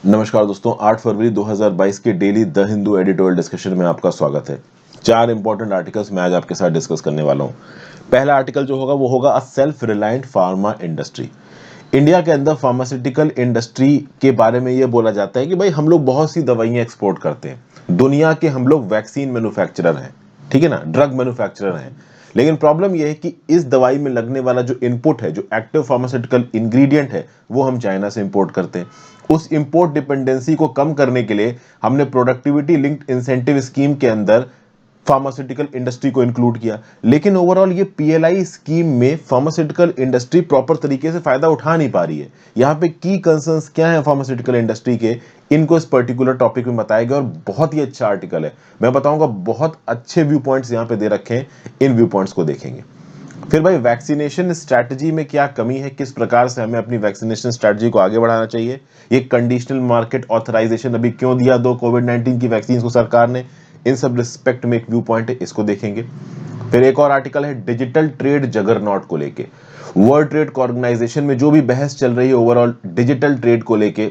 नमस्कार दोस्तों, 8 फरवरी 2022 के daily the Hindu editorial discussion में आपका स्वागत है। 4 इंपॉर्टेंट आर्टिकल्स मैं आज आपके साथ डिस्कस करने वाला हूं। पहला आर्टिकल जो होगा वो होगा a self reliant pharma industry. India के अंदर फार्मास्यूटिकल इंडस्ट्री के बारे में ये बोला जाता है कि भाई हम लोग बहुत सी दवाइयां एक्सपोर्ट करते हैं। दुनिया के हम लोग वैक्सीन मैन्युफैक्चरर हैं, ठीक है ना, ड्रग मैन्युफैक्चरर हैं। लेकिन प्रॉब्लम यह है कि इस दवाई में लगने वाला जो इनपुट है, जो एक्टिव फार्मास्यूटिकल इंग्रेडिएंट है, वो हम चाइना से इंपोर्ट करते हैं। उस इंपोर्ट डिपेंडेंसी को कम करने के लिए हमने प्रोडक्टिविटी लिंक्ड इंसेंटिव स्कीम के अंदर फार्मास्यूटिकल इंडस्ट्री को इंक्लूड किया। लेकिन ओवरऑल ये पीएलआई स्कीम में फार्मास्यूटिकल इंडस्ट्री प्रॉपर तरीके से फायदा उठा नहीं पा रही है। यहाँ पे की कंसर्न्स क्या है फार्मास्यूटिकल इंडस्ट्री के, इनको इस पर्टिकुलर टॉपिक में बताया गया और बहुत ही अच्छा आर्टिकल है। मैं बताऊंगा, बहुत अच्छे व्यू पॉइंट्स यहाँ पे दे रखे हैं, इन व्यू पॉइंट्स को देखेंगे। फिर भाई वैक्सीनेशन स्ट्रैटेजी में क्या कमी है, किस प्रकार से हमें अपनी वैक्सीनेशन स्ट्रैटेजी को आगे बढ़ाना चाहिए, ये कंडीशनल मार्केट ऑथराइजेशन अभी क्यों दिया दो कोविड-19 की वैक्सीन को सरकार ने, इन सब रिस्पेक्ट में एक व्यू पॉइंट है, इसको देखेंगे। फिर एक और आर्टिकल है डिजिटल ट्रेड जगरनॉट को लेके। वर्ल्ड ट्रेड ऑर्गेनाइजेशन में जो भी बहस चल रही है ओवरऑल डिजिटल ट्रेड को लेके,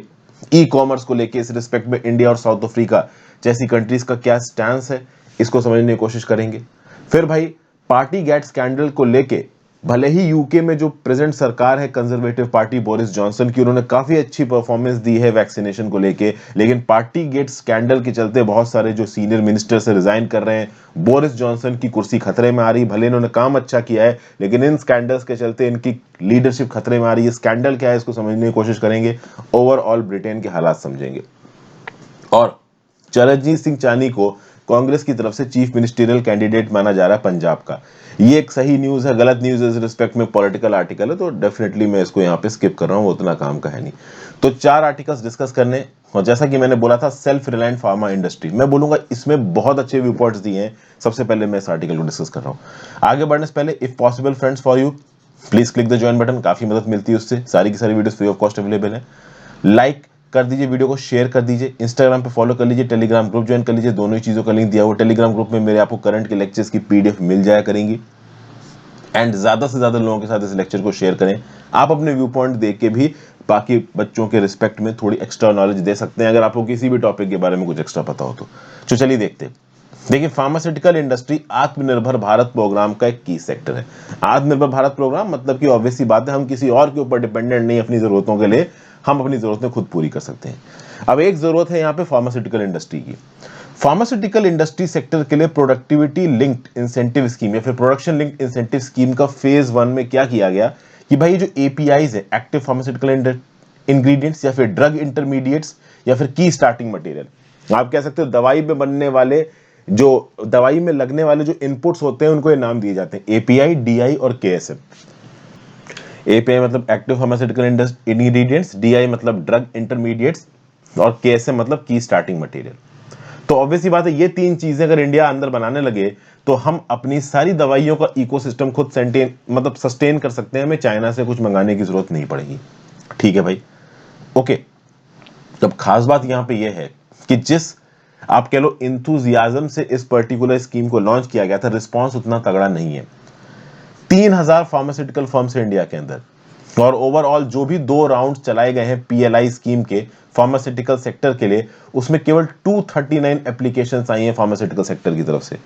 ई कॉमर्स को लेके, इस रिस्पेक्ट में इंडिया और साउथ अफ्रीका जैसी कंट्रीज का क्या स्टैंस है, इसको समझने की कोशिश करेंगे। फिर भाई पार्टी गेट स्कैंडल को लेके, भले ही यूके में जो प्रेजेंट सरकार है कंजर्वेटिव पार्टी बोरिस जॉनसन की, उन्होंने काफी अच्छी परफॉर्मेंस दी है वैक्सीनेशन को लेके, लेकिन पार्टी गेट स्कैंडल के चलते बहुत सारे जो सीनियर मिनिस्टर से रिजाइन कर रहे हैं। बोरिस जॉनसन की कुर्सी खतरे में आ रही, भले इन्होंने काम अच्छा किया है लेकिन इन स्कैंडल्स के चलते इनकी लीडरशिप खतरे में आ रही है। स्कैंडल क्या है इसको समझने की कोशिश करेंगे, ओवरऑल ब्रिटेन के हालात समझेंगे। और चरणजीत सिंह चानी को कांग्रेस की तरफ से चीफ मिनिस्टरियल कैंडिडेट माना जा रहा है पंजाब का। ये एक सही न्यूज़ है, गलत न्यूज़ है, इस रिस्पेक्ट में पॉलिटिकल आर्टिकल है, तो डेफिनेटली मैं इसको यहाँ पे स्किप कर रहा हूँ, उतना काम का है नहीं। तो 4 आर्टिकल्स डिस्कस करने, और जैसा कि मैंने बोला था सेल्फ रिलायंट फार्मा इंडस्ट्री, मैं बोलूंगा इसमें बहुत अच्छे व्यू पॉइंट्स दिए हैं। सबसे पहले मैं इस आर्टिकल को डिस्कस कर रहा हूँ। आगे बढ़ने से पहले, if possible friends for you please click the join button, काफी मदद मिलती है उससे। सारी की सारी videos free of cost available है। लाइक कर दीजिए, वीडियो को शेयर कर दीजिए, इंस्टाग्राम पे फॉलो कर लीजिए, टेलीग्राम ग्रुप ज्वाइन कर लीजिए, दोनों ही चीजों का लिंक दिया हुआ। टेलीग्राम ग्रुप में मेरे आपको करंट के लेक्चर्स की पीडीएफ मिल जाया करेंगी। एंड ज्यादा से ज्यादा लोगों के साथ इस लेक्चर को शेयर करें। आप अपने व्यू पॉइंट देख के भी बाकी बच्चों के रिस्पेक्ट में थोड़ी एक्स्ट्रा नॉलेज दे सकते हैं, अगर आपको किसी भी टॉपिक के बारे में कुछ एक्स्ट्रा पता हो तो चलिए देखते हैं। देखिए, फार्मास्यूटिकल इंडस्ट्री आत्मनिर्भर भारत प्रोग्राम का एक की सेक्टर है। आत्मनिर्भर भारत प्रोग्राम मतलब कि ऑब्वियस सी बात है, हम किसी और के ऊपर डिपेंडेंट नहीं, अपनी जरूरतों के लिए हम अपनी जरूरतें खुद पूरी कर सकते हैं। अब एक जरूरत है यहाँ पे फार्मास्यूटिकल इंडस्ट्री की। फार्मास्यूटिकल इंडस्ट्री सेक्टर के लिए प्रोडक्टिविटी लिंक्ड इंसेंटिव स्कीम या फिर प्रोडक्शन लिंक्ड इंसेंटिव स्कीम का फेज 1 में क्या किया गया कि भाई जो एपीआईज है, एक्टिव फार्मास्यूटिकल इंग्रेडिएंट्स या फिर ड्रग इंटरमीडिएट्स या फिर की स्टार्टिंग मटेरियल, आप कह सकते हो दवाई में बनने वाले, जो दवाई में लगने वाले जो इनपुट्स होते हैं उनको ये नाम दिए जाते हैं एपीआई, डीआई और केएसएम। एपीआई मतलब एक्टिव फार्मास्यूटिकल इंग्रेडिएंट्स, डीआई मतलब ड्रग इंटरमीडिएट्स और केएसएम मतलब की स्टार्टिंग मटेरियल। तो ऑब्वियस सी बात है, ये 3 चीजें अगर इंडिया अंदर बनाने लगे तो हम अपनी सारी दवाइयों का इकोसिस्टम खुद सस्टेन कर सकते हैं। हमें चाइना से कुछ मंगाने की जरूरत नहीं पड़ेगी। ठीक है भाई, ओके। तब खास बात यहां पे ये है कि जिस आप कह लो इंथुजियाज्म से इस पर्टिकुलर स्कीम को लॉन्च किया गया था, रिस्पांस उतना तगड़ा नहीं है। 3000 फार्मास्यूटिकल फर्म्स है इंडिया के अंदर, और ओवरऑल जो भी 2 राउंड चलाए गए हैं पीएलआई स्कीम के फार्मास्यूटिकल सेक्टर के लिए, उसमें केवल 239 एप्लीकेशंस आई हैं फार्मास्यूटिकल सेक्टर की तरफ से।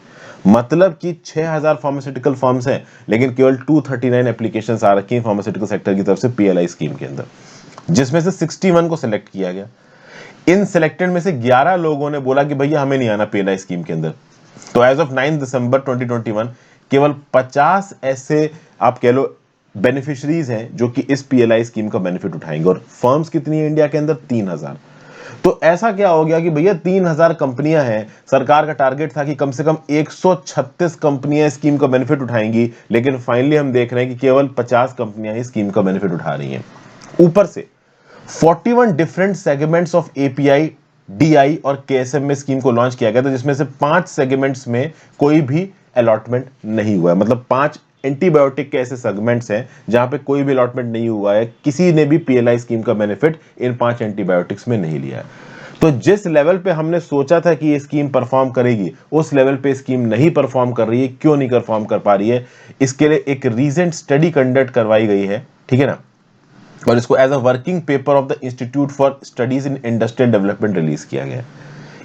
मतलब कि 6000 फार्मास्यूटिकल फर्म्स हैं लेकिन केवल 239 एप्लीकेशंस आ रखी हैं फार्मास्यूटिकल सेक्टर की तरफ से पीएलआई स्कीम के अंदर, जिसमें से 61 को सिलेक्ट किया गया। इन सिलेक्टेड में से 11 लोगों ने बोला कि भैया हमें नहीं आना पीएलआई स्कीम के अंदर। तो एज ऑफ 9 दिसंबर 2021 केवल 50 ऐसे आप कह लो बेनिफिशरीज हैं जो कि इस पीएलआई स्कीम का बेनिफिट उठाएंगे। और फर्म्स कितनी है इंडिया के अंदर? 3000। तो ऐसा क्या हो गया कि भैया 3000 कंपनियां हैं, सरकार का टारगेट था कि कम से कम 136 कंपनियां स्कीम का बेनिफिट उठाएंगी, लेकिन फाइनली हम देख रहे हैं कि केवल 50 कंपनियां ही स्कीम का बेनिफिट उठा रही हैं। ऊपर से 41 different segments of API, DI और केएसएम में स्कीम को लॉन्च किया गया था, जिसमें से 5 सेगमेंट्स में कोई भी अलॉटमेंट नहीं हुआ है। मतलब 5 एंटीबायोटिक के ऐसे सेगमेंट्स हैं जहां पे कोई भी अलॉटमेंट नहीं हुआ है, किसी ने भी पीएलआई स्कीम का बेनिफिट इन 5 एंटीबायोटिक्स में नहीं लिया है। तो जिस लेवल पे हमने सोचा था कि ये स्कीम परफॉर्म करेगी, उस लेवल पे स्कीम नहीं परफॉर्म कर रही है। क्यों नहीं परफॉर्म कर पा रही है? इसके लिए एक रीसेंट स्टडी कंडक्ट करवाई गई है, ठीक है ना। और इसको as a working paper of the institute for studies in industrial development release किया गया है।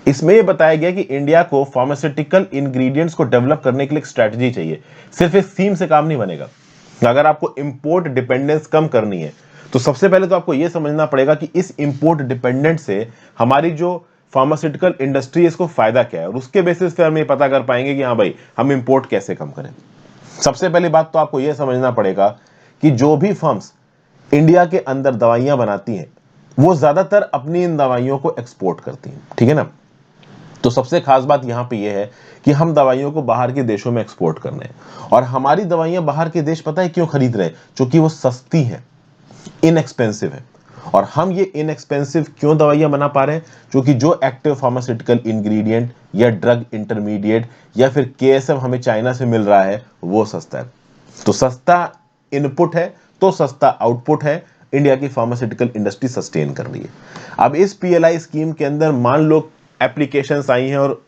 इसमें यह बताया गया कि इंडिया को फार्मास्यूटिकल इंग्रेडिएंट्स को डेवलप करने के लिए एक स्ट्रेटजी चाहिए। सिर्फ इस थीम से काम नहीं बनेगा। अगर आपको इंपोर्ट डिपेंडेंस कम करनी है तो सबसे पहले तो आपको यह समझना पड़ेगा कि इस इंपोर्ट डिपेंडेंट से हमारी जो फार्मास्यूटिकल इंडस्ट्री है इसको फायदा क्या है, और उसके बेसिस पे हम ये पता कर पाएंगे कि हाँ भाई हम इंपोर्ट कैसे कम करें। सबसे पहली बात तो आपको यह समझना पड़ेगा कि जो भी फर्म्स इंडिया के अंदर दवाइयां बनाती हैं वो ज्यादातर अपनी इन दवाइयों को एक्सपोर्ट करती हैं, ठीक है ना। तो सबसे खास बात यहां पे ये है कि हम दवाइयों को बाहर के देशों में एक्सपोर्ट कर रहे हैं, और हमारी दवाइयां बाहर के देश पता है क्यों खरीद रहे हैं? क्योंकि वो सस्ती है, इनएक्सपेंसिव है। और हम ये इनएक्सपेंसिव क्यों दवाइयां बना पा रहे हैं? क्योंकि जो एक्टिव फार्मास्यूटिकल इंग्रेडिएंट या ड्रग इंटरमीडिएट या फिर केएसएम हमें चाइना से मिल रहा है वो सस्ता है। तो सस्ता इनपुट है तो सस्ता आउटपुट है। इंडिया की फार्मास्यूटिकल इंडस्ट्री सस्टेन कर रही है। अब इस पीएलआई स्कीम के अंदर मान लो एप्लीकेशंस आई हैं और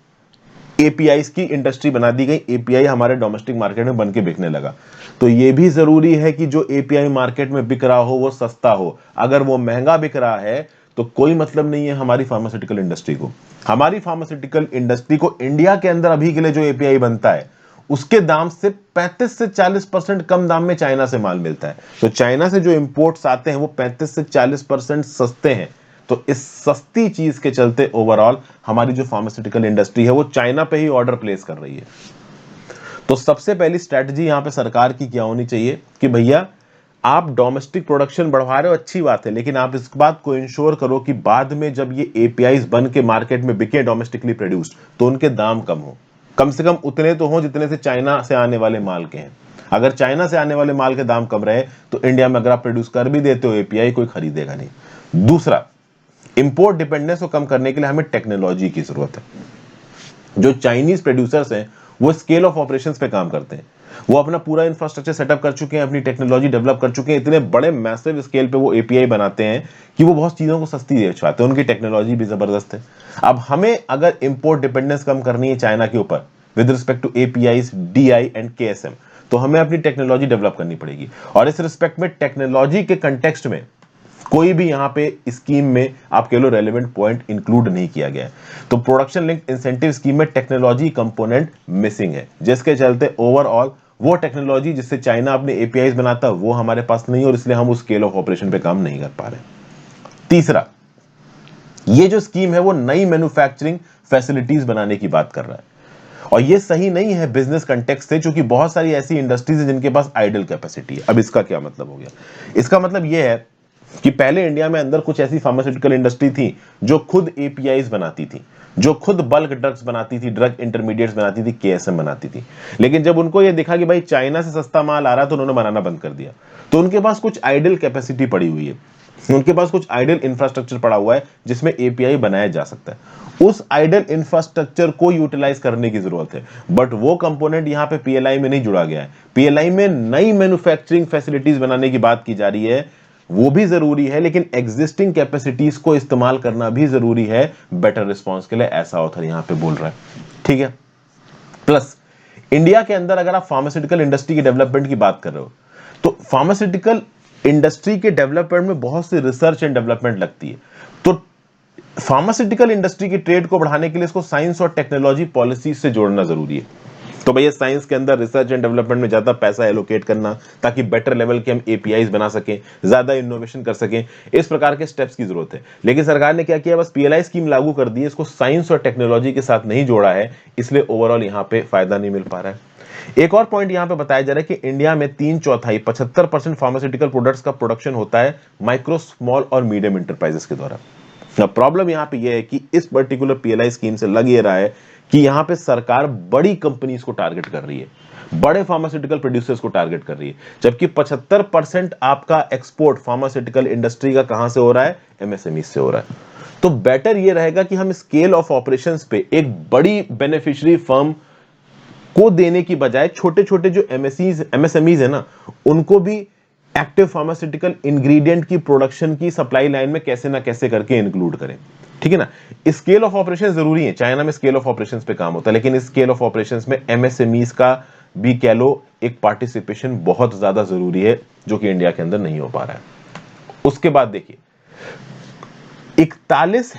एपीआईज की इंडस्ट्री बना दी गई, एपीआई हमारे डोमेस्टिक मार्केट में बन के बिकने लगा। तो ये भी जरूरी है कि जो एपीआई मार्केट में बिक रहा हो वो सस्ता हो। अगर वो महंगा बिक रहा है तो कोई मतलब नहीं है हमारी फार्मास्यूटिकल इंडस्ट्री को। हमारी फार्मास्यूटिकल इंडस्ट्री को इंडिया के अंदर अभी के लिए जो एपीआई बनता है उसके दाम से 35 से 40% कम दाम में चाइना से माल मिलता है। तो चाइना से जो इंपोर्ट्स आते हैं वो 35 से 40% सस्ते हैं। तो इस सस्ती चीज के चलते ओवरऑल हमारी जो फार्मास्यूटिकल इंडस्ट्री है वो चाइना पे ही ऑर्डर प्लेस कर रही है। तो सबसे पहली स्ट्रैटेजी यहां पे सरकार की क्या होनी चाहिए कि भैया आप डोमेस्टिक प्रोडक्शन बढ़वा रहे हो, अच्छी बात है, लेकिन आप इस बात को इंश्योर करो कि बाद में जब ये एपीआईज बन के मार्केट में बिके डोमेस्टिकली प्रोड्यूस्ड तो उनके दाम कम हो, कम से कम उतने तो हो जितने से चाइना से आने वाले माल के हैं। अगर चाइना से आने वाले माल के दाम कम रहे तो इंडिया में अगर आप प्रोड्यूस कर भी देते हो एपीआई कोई खरीदेगा नहीं। दूसरा, इंपोर्ट डिपेंडेंस को कम करने के लिए हमें टेक्नोलॉजी की जरूरत है। जो चाइनीज प्रोड्यूसर्स हैं वो स्केल ऑफ ऑपरेशंस पे काम करते हैं। वो अपना पूरा इंफ्रास्ट्रक्चर सेटअप कर चुके हैं, अपनी टेक्नोलॉजी डेवलप कर चुके हैं, इतने बड़े मैसिव स्केल पे वो एपीआई बनाते हैं कि वो बहुत चीजों को सस्ती बेच पाते हैं। उनकी टेक्नोलॉजी भी जबरदस्त है। अब हमें अगर इंपोर्ट डिपेंडेंस कम करनी है चाइना के ऊपर with respect to APIs, DI and KSM, तो हमें अपनी टेक्नोलॉजी डेवलप करनी पड़ेगी। और इस रिस्पेक्ट में टेक्नोलॉजी के कंटेक्स्ट में कोई भी यहां पे स्कीम में आप कह लो रेलेवेंट पॉइंट इंक्लूड नहीं किया गया है। तो प्रोडक्शन लिंक्ड इंसेंटिव स्कीम में टेक्नोलॉजी कंपोनेंट मिसिंग है, जिसके चलते ओवरऑल वो टेक्नोलॉजी जिससे चाइना अपने एपीआईज बनाता है वो हमारे पास नहीं है, और इसलिए हम उस स्केल ऑफ ऑपरेशन पे काम नहीं कर पा रहे। तीसरा, ये जो स्कीम है वो नई मैन्युफैक्चरिंग फैसिलिटीज बनाने की बात कर रहा है, और ये सही नहीं है बिजनेस कंटेक्स्ट से, क्योंकि बहुत सारी ऐसी इंडस्ट्रीज है जिनके पास आइडल कैपेसिटी है। अब इसका क्या मतलब हो गया? इसका मतलब ये है कि पहले इंडिया में अंदर कुछ ऐसी फार्मास्यूटिकल इंडस्ट्री थी जो खुद एपीआईज बनाती थी, जो खुद बल्क ड्रग्स बनाती थी, ड्रग इंटरमीडिएट्स बनाती थी, केएसएम बनाती थी। लेकिन जब उनको ये दिखा कि भाई चाइना से सस्ता माल आ रहा है तो उन्होंने बनाना बंद कर दिया। तो उनके पास कुछ आइडल कैपेसिटी पड़ी हुई है, उनके पास कुछ आइडल इंफ्रास्ट्रक्चर पड़ा हुआ है जिसमें एपीआई बनाया जा सकता है। उस आइडल इंफ्रास्ट्रक्चर को यूटिलाइज करने की जरूरत है, बट वो कंपोनेंट यहां पे पीएलआई में नहीं जुड़ा गया है। पीएलआई में नई मैन्युफैक्चरिंग फैसिलिटीज बनाने की बात की जा रही है, वो भी जरूरी है, लेकिन एग्जिस्टिंग कैपेसिटीज को इस्तेमाल करना भी जरूरी है बेटर रिस्पॉन्स के लिए, ऐसा ऑथर यहां पे बोल रहा है। ठीक है। प्लस इंडिया के अंदर अगर आप फार्मास्यूटिकल इंडस्ट्री की डेवलपमेंट की बात कर रहे हो तो फार्मास्यूटिकल इंडस्ट्री के डेवलपमेंट में बहुत सी रिसर्च एंड डेवलपमेंट लगती है। तो फार्मास्यूटिकल इंडस्ट्री की ट्रेड को बढ़ाने के लिए इसको साइंस और टेक्नोलॉजी पॉलिसी से जोड़ना जरूरी है। तो भैया साइंस के अंदर रिसर्च एंड डेवलपमेंट में ज्यादा पैसा एलोकेट करना ताकि बेटर लेवल के हम एपीआईज बना सकें, ज्यादा इनोवेशन कर सकें, इस प्रकार के स्टेप्स की जरूरत है। लेकिन सरकार ने क्या किया, बस पीएलआई स्कीम लागू कर दी है, इसको साइंस और टेक्नोलॉजी के साथ नहीं जोड़ा है, इसलिए ओवरऑल यहां पे फायदा नहीं मिल पा रहा है। एक और पॉइंट यहां पे बताया जा रहा है कि इंडिया में 3/4 75% फार्मास्यूटिकल प्रोडक्ट्स का प्रोडक्शन होता है माइक्रो, स्मॉल और मीडियम इंटरप्राइजेस के द्वारा। प्रॉब्लम यहां पे यह है कि इस पर्टिकुलर पीएलआई स्कीम से लग ये रहा है कि यहां पे सरकार बड़ी कंपनीज को टारगेट कर रही है, बड़े फार्मास्यूटिकल प्रोड्यूसर्स को टारगेट कर रही है, जबकि 75% आपका एक्सपोर्ट फार्मास्यूटिकल इंडस्ट्री का कहां से हो रहा है? एमएसएमई से हो रहा है। तो बेटर ये रहेगा कि हम स्केल ऑफ ऑपरेशंस पे एक बड़ी बेनिफिशियरी फर्म को देने की बजाय छोटे छोटे जो एमएसएमईज है ना, उनको भी एक्टिव फार्मास्यूटिकल इंग्रेडिएंट की प्रोडक्शन की सप्लाई लाइन में कैसे ना कैसे करके इंक्लूड करें। ठीक है ना। स्केल ऑफ ऑपरेशन जरूरी है, चाइना में स्केल ऑफ ऑपरेशंस पे काम होता है, लेकिन इस स्केल ऑफ ऑपरेशंस में एमएसएमईज का भी कह लो एक पार्टिसिपेशन बहुत ज्यादा जरूरी है, जो कि इंडिया के अंदर नहीं हो पा रहा है। उसके बाद देखिए 41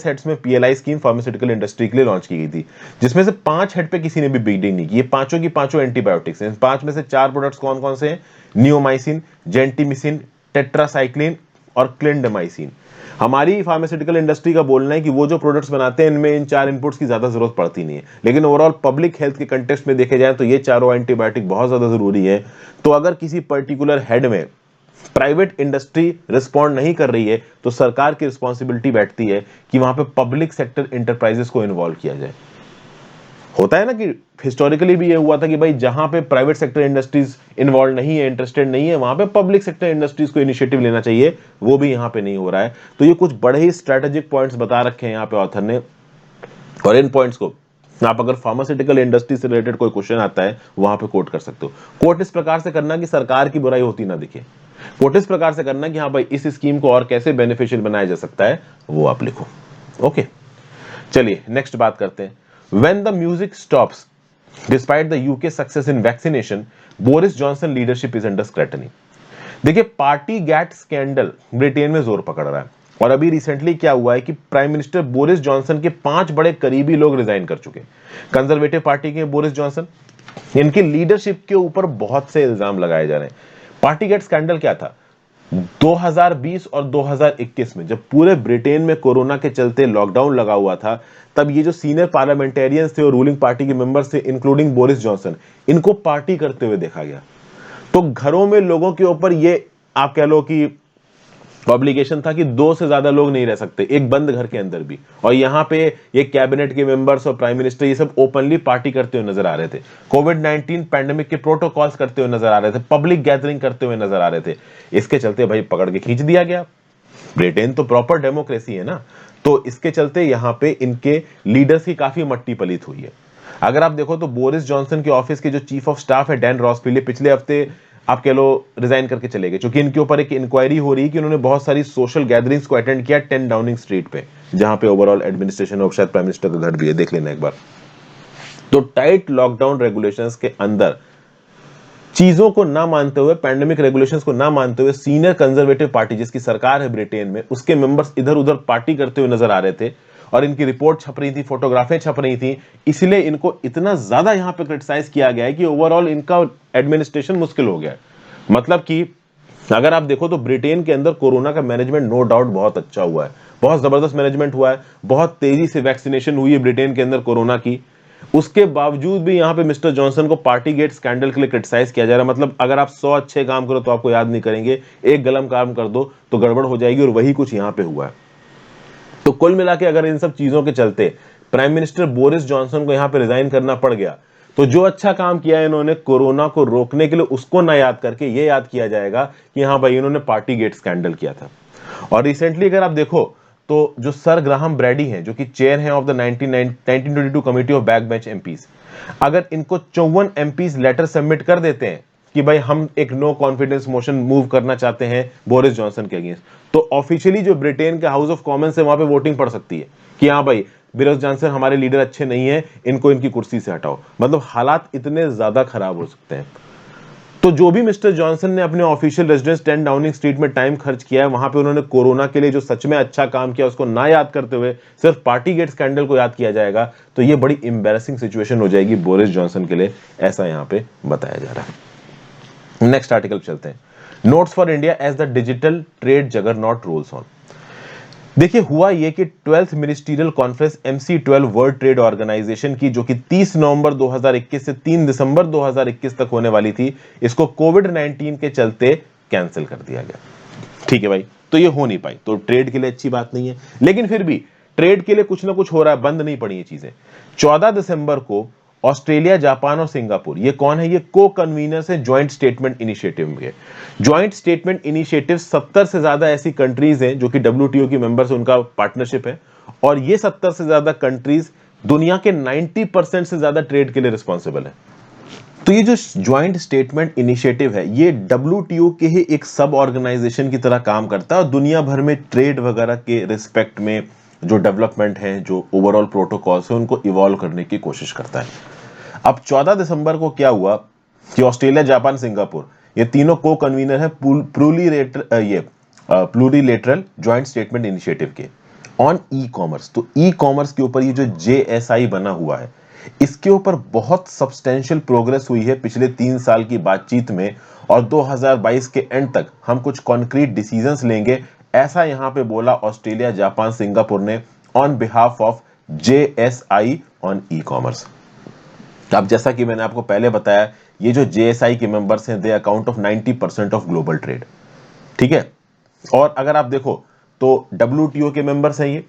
हेड्स में पीएलआई स्कीम फार्मास्यूटिकल इंडस्ट्री के लिए लॉन्च की गई थी, जिसमें से 5 हेड पे किसी ने भी बिडिंग नहीं की। ये पांचों की पांचों एंटीबायोटिक्स हैं। 5 में से 4 प्रोडक्ट्स कौन कौन से हैं? नियोमाइसिन, जेंटिमिसिन, टेट्रासाइक्लिन और क्लिंडामाइसिन। हमारी फार्मास्यूटिकल इंडस्ट्री का बोलना है कि वो जो प्रोडक्ट्स बनाते हैं इनमें इन 4 इनपुट्स की ज्यादा जरूरत पड़ती नहीं है, लेकिन ओवरऑल पब्लिक हेल्थ के कंटेक्स्ट में देखे जाए तो ये चारों एंटीबायोटिक बहुत ज्यादा जरूरी है। तो अगर किसी पर्टिकुलर हेड में प्राइवेट इंडस्ट्री रिस्पॉन्ड नहीं कर रही है तो सरकार की रिस्पॉन्सिबिलिटी बैठती है कि वहां पे पब्लिक सेक्टर इंटरप्राइजेस को इन्वॉल्व किया जाए। होता है ना कि हिस्टोरिकली भी ये हुआ था कि भाई जहां पे प्राइवेट सेक्टर इंडस्ट्रीज इन्वॉल्व नहीं है, इंटरेस्टेड नहीं है, वहां पे पब्लिक सेक्टर इंडस्ट्रीज को इनिशिएटिव लेना चाहिए, वो भी यहां पे नहीं हो रहा है। तो ये कुछ बड़े ही स्ट्रेटेजिक पॉइंट्स बता रखे हैं यहाँ पे ऑथर ने, और इन पॉइंट्स को आप अगर फार्मास्यूटिकल इंडस्ट्री से रिलेटेड कोई क्वेश्चन आता है वहां पे कोट कर सकते हो। कोट इस प्रकार से करना कि सरकार की बुराई होती ना दिखे, कोट इस प्रकार से करना कि हाँ भाई इस स्कीम को और कैसे बेनिफिशियल बनाया जा सकता है वो आप लिखो। ओके, चलिए नेक्स्ट बात करते हैं। When the music stops despite the UK success in vaccination, Boris Johnson leadership is under scrutiny. देखिए पार्टी गैट स्कैंडल ब्रिटेन में जोर पकड़ रहा है, और अभी रिसेंटली क्या हुआ है कि प्राइम मिनिस्टर बोरिस जॉनसन के 5 बड़े करीबी लोग रिजाइन कर चुके। कंजर्वेटिव पार्टी के बोरिस जॉनसन, इनकी लीडरशिप के ऊपर बहुत से इल्जाम लगाए जा रहे हैं। पार्टी गेट स्कैंडल क्या था? 2020 और 2021 में जब पूरे ब्रिटेन में कोरोना के चलते लॉकडाउन लगा हुआ था, तब ये जो सीनियर पार्लियामेंटेरियंस थे और रूलिंग पार्टी के मेंबर्स थे इंक्लूडिंग बोरिस जॉनसन, इनको पार्टी करते हुए देखा गया। तो घरों में लोगों के ऊपर ये आप कह लो कि ऑब्लिगेशन था कि 2 से ज्यादा लोग नहीं रह सकते एक बंद घर के अंदर भी, और यहाँ पे ये कैबिनेट के मेंबर्स और प्राइम मिनिस्टर ये सब ओपनली पार्टी करते हुए नजर आ रहे थे, कोविड-19 पैंडेमिक के प्रोटोकॉल्स करते हुए नजर आ रहे थे, पब्लिक गैदरिंग करते हुए नजर आ रहे थे। इसके चलते भाई पकड़ के खींच दिया गया। ब्रिटेन तो प्रॉपर डेमोक्रेसी है ना, तो इसके चलते यहाँ पे इनके लीडर्स की काफी मट्टी पलीत हुई है। अगर आप देखो तो बोरिस जॉनसन के ऑफिस के जो चीफ ऑफ स्टाफ है डैन रॉसपीले, पिछले हफ्ते आप कह लो रिजाइन करके चले गए, क्योंकि इनके ऊपर एक इंक्वायरी हो रही है कि उन्होंने बहुत सारी सोशल गैदरिंग्स को अटेंड किया 10 डाउनिंग स्ट्रीट पे, जहां पे ओवरऑल एडमिनिस्ट्रेशन और शायद प्राइम मिनिस्टर का घर भी है, देख लेना एक बार। तो टाइट लॉकडाउन रेगुलेशंस के अंदर चीजों को ना मानते हुए, पैंडेमिक रेगुलेशंस को ना मानते हुए, सीनियर कंजर्वेटिव पार्टी जिसकी सरकार है ब्रिटेन में, उसके मेंबर्स इधर उधर पार्टी करते हुए नजर आ रहे थे, और इनकी रिपोर्ट छप रही थी, फोटोग्राफें छप रही थी। इसलिए इनको इतना ज्यादा यहां पे क्रिटिसाइज किया गया है कि ओवरऑल इनका एडमिनिस्ट्रेशन मुश्किल हो गया है। मतलब कि अगर आप देखो तो ब्रिटेन के अंदर कोरोना का मैनेजमेंट नो डाउट बहुत अच्छा हुआ है, बहुत जबरदस्त मैनेजमेंट हुआ है, बहुत तेजी से वैक्सीनेशन हुई है ब्रिटेन के अंदर कोरोना की। उसके बावजूद भी यहां पे मिस्टर जॉनसन को पार्टी गेट स्कैंडल के लिए क्रिटिसाइज किया जा रहा है। मतलब अगर आप 100 अच्छे काम करो तो आपको याद नहीं करेंगे, एक गलत काम कर दो तो गड़बड़ हो जाएगी, और वही कुछ यहां पे हुआ है। तो कुल मिला के अगर इन सब चीजों के चलते प्राइम मिनिस्टर बोरिस जॉनसन को यहां पे रिजाइन करना पड़ गया, तो जो अच्छा काम किया इन्होंने कोरोना को रोकने के लिए उसको ना याद करके ये याद किया जाएगा कि हाँ भाई इन्होंने पार्टी गेट स्कैंडल किया था। और रिसेंटली अगर आप देखो तो जो सर ग्राहम ब्रैडी हैं, जो कि चेयर हैं of the 1922 committee of back bench MPs, अगर इनको 54 एमपीज लेटर सबमिट कर देते हैं कि भाई हम एक नो कॉन्फिडेंस मोशन मूव करना चाहते हैं बोरिस जॉनसन के अगेंस्ट, तो ऑफिशियली जो ब्रिटेन के हाउस ऑफ कॉमन्स है वहां पे वोटिंग पड़ सकती है कि हाँ भाई बोरिस जॉनसन हमारे लीडर अच्छे नहीं है, इनको इनकी कुर्सी से हटाओ। मतलब हालात इतने ज्यादा खराब हो सकते हैं। तो जो भी मिस्टर जॉनसन ने अपने ऑफिशियल रेजिडेंस 10 डाउनिंग स्ट्रीट में टाइम खर्च किया है, वहां पे उन्होंने कोरोना के लिए जो सच में अच्छा काम किया उसको ना याद करते हुए सिर्फ पार्टी गेट स्कैंडल को याद किया जाएगा, तो ये बड़ी एम्बैरेसिंग सिचुएशन हो जाएगी बोरिस जॉनसन के लिए, ऐसा यहां पे बताया जा रहा है। नेक्स्ट आर्टिकल चलते हैं। Notes for India as the digital trade juggernaut rolls on. देखिए हुआ ये कि 12th ministerial conference MC12 world trade organisation की, जो कि 30 नवंबर 2021 से 3 दिसंबर 2021 तक होने वाली थी, इसको कोविड-19 के चलते कैंसिल कर दिया गया। ठीक है भाई, तो ये हो नहीं पाई, तो ट्रेड के लिए अच्छी बात नहीं है, लेकिन फिर भी ट्रेड के लिए कुछ ना कुछ हो रहा है, बंद नहीं पड़ी ये चीजें। 14 दिसंबर को ऑस्ट्रेलिया, जापान और सिंगापुर, ये कौन है? ये को कन्वीनर्स हैं ज्वाइंट स्टेटमेंट इनिशिएटिव के। ज्वाइंट स्टेटमेंट इनिशिएटिव 70 से ज्यादा ऐसी कंट्रीज हैं जो कि WTO की मेंबर्स, उनका पार्टनरशिप है, और ये 70 से ज्यादा कंट्रीज दुनिया के 90% से ज्यादा ट्रेड के लिए रिस्पॉन्सिबल है। तो ये जो ज्वाइंट स्टेटमेंट इनिशिएटिव है, ये WTO के ही एक सब ऑर्गेनाइजेशन की तरह काम करता है, और दुनिया भर में ट्रेड वगैरह के रिस्पेक्ट में जो डेवलपमेंट है, जो ओवरऑल प्रोटोकॉल्स है, उनको इवॉल्व करने की कोशिश करता है। अब 14 दिसंबर को क्या हुआ कि ऑस्ट्रेलिया, जापान, सिंगापुर, ये तीनों को कन्वीनर है प्लूरीलेटरल ज्वाइंट स्टेटमेंट इनिशिएटिव के ऑन ई कॉमर्स। तो ई कॉमर्स के ऊपर ये जो JSI बना हुआ है, इसके ऊपर बहुत सब्सटेंशियल प्रोग्रेस हुई है पिछले 3 साल की बातचीत में, और 2022 के एंड तक हम कुछ कॉन्क्रीट डिसीजंस लेंगे, ऐसा यहां पे बोला ऑस्ट्रेलिया, जापान, सिंगापुर ने on behalf of JSI on e commerce. अब जैसा कि मैंने आपको पहले बताया, ये जो JSI के मेंबर्स हैं, they account of 90% of global trade, ठीक है। और अगर आप देखो तो WTO के मेंबर्स हैं ये,